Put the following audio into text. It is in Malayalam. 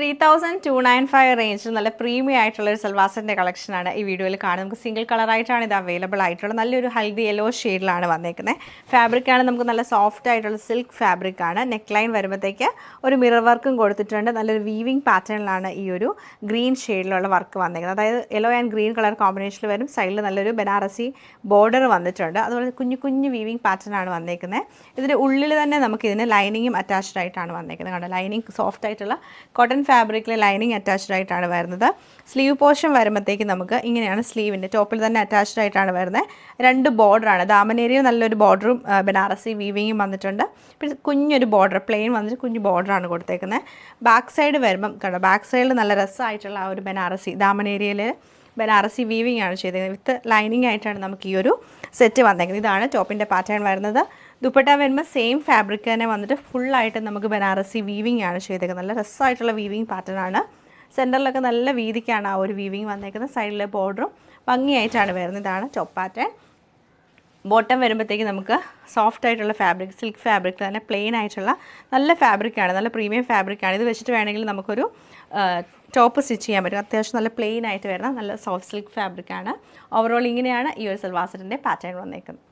3295 റേഞ്ചിൽ നല്ല പ്രീമിയം ആയിട്ടുള്ള ഒരു സൽവാസിൻ്റെ കളക്ഷനാണ് ഈ വീഡിയോയിൽ കാണുന്നത്. നമുക്ക് സിംഗിൾ കളറായിട്ടാണ് ഇത് അവൈലബിൾ ആയിട്ടുള്ളത്. നല്ലൊരു ഹൽദി യെല്ലോ ഷെയ്ഡിലാണ് വന്നേക്കുന്നത്. ഫാബ്രിക്കാണ് നമുക്ക് നല്ല സോഫ്റ്റ് ആയിട്ടുള്ള സിൽക്ക് ഫാബ്രിക്കാണ്. നെക്ക് ലൈൻ വരുമ്പോഴത്തേക്ക് ഒരു മിറർ വർക്കും കൊടുത്തിട്ടുണ്ട്. നല്ലൊരു വീവിങ് പാറ്റേണിലാണ് ഈ ഒരു ഗ്രീൻ ഷെയ്ഡിലുള്ള വർക്ക് വന്നേക്കുന്നത്. അതായത് യെല്ലോ ആൻഡ് ഗ്രീൻ കളർ കോമ്പിനേഷനിൽ വരും. സൈഡിൽ നല്ലൊരു ബനാറസി ബോർഡർ വന്നിട്ടുണ്ട്. അതുപോലെ കുഞ്ഞു കുഞ്ഞു വീവിങ് പാറ്റേണാണ് വന്നേക്കുന്നത്. ഇതിൻ്റെ ഉള്ളിൽ തന്നെ നമുക്കിതിന് ലൈനിങ്ങും അറ്റാച്ച്ഡ് ആയിട്ടാണ് വന്നേക്കുന്നത്. കണ്ടോ, ലൈനിങ് സോഫ്റ്റ് ആയിട്ടുള്ള കോട്ടൺ ഫാബ്രിക്കിൽ ലൈനിങ് അറ്റാച്ച്ഡ് ആയിട്ടാണ് വരുന്നത്. സ്ലീവ് പോർഷൻ വരുമ്പോഴത്തേക്ക് നമുക്ക് ഇങ്ങനെയാണ്. സ്ലീവിൻ്റെ ടോപ്പിൽ തന്നെ അറ്റാച്ച്ഡ് ആയിട്ടാണ് വരുന്നത്. രണ്ട് ബോർഡറാണ്. ദാമനേരിയിൽ നല്ലൊരു ബോർഡറും ബനാറസി വീവിങ്ങും വന്നിട്ടുണ്ട്. പിന്നെ കുഞ്ഞൊരു ബോർഡർ പ്ലെയിൻ വന്നിട്ട് കുഞ്ഞു ബോർഡറാണ് കൊടുത്തേക്കുന്നത്. ബാക്ക് സൈഡ് വരുമ്പം കണ്ടോ, ബാക്ക് സൈഡിൽ നല്ല രസമായിട്ടുള്ള ആ ഒരു ബനാറസി ദാമനേരിയയിൽ ബനാറസി വീവിങ് ആണ് ചെയ്തേക്കുന്നത്. വിത്ത് ലൈനിങ് ആയിട്ടാണ് നമുക്ക് ഈ ഒരു സെറ്റ് വന്നേക്കുന്നത്. ഇതാണ് ടോപ്പിൻ്റെ പാറ്റേൺ വരുന്നത്. ദുപ്പട്ട വരുമ്പോൾ സെയിം ഫാബ്രിക് തന്നെ വന്നിട്ട് ഫുള്ളായിട്ട് നമുക്ക് ബനാറസി വീവിങ് ആണ് ചെയ്തേക്കുന്നത്. നല്ല രസമായിട്ടുള്ള വീവിങ് പാറ്റേൺ ആണ്. സെൻറ്ററിലൊക്കെ നല്ല വീതിക്കാണ് ആ ഒരു വീവിങ് വന്നേക്കുന്നത്. സൈഡിലെ ബോർഡറും ഭംഗിയായിട്ടാണ് വരുന്നത്. ഇതാണ് ടോപ്പ് പാറ്റേൺ. ബോട്ടം വരുമ്പോഴത്തേക്ക് നമുക്ക് സോഫ്റ്റ് ആയിട്ടുള്ള ഫാബ്രിക്, സിൽക്ക് ഫാബ്രിക് തന്നെ പ്ലെയിൻ ആയിട്ടുള്ള നല്ല ഫാബ്രിക്കാണ്. നല്ല പ്രീമിയം ഫാബ്രിക്കാണ്. ഇത് വെച്ചിട്ട് വേണമെങ്കിൽ നമുക്കൊരു ടോപ്പ് സ്റ്റിച്ച് ചെയ്യാൻ പറ്റും. അത്യാവശ്യം നല്ല പ്ലെയിൻ ആയിട്ട് വരുന്ന നല്ല സോഫ്റ്റ് സിൽക്ക് ഫാബ്രിക്കാണ്. ഓവറോൾ ഇങ്ങനെയാണ് ഈ ഒരു സൽവാർ സെറ്റിൻ്റെ പാറ്റേൺ വന്നേക്കുന്നത്.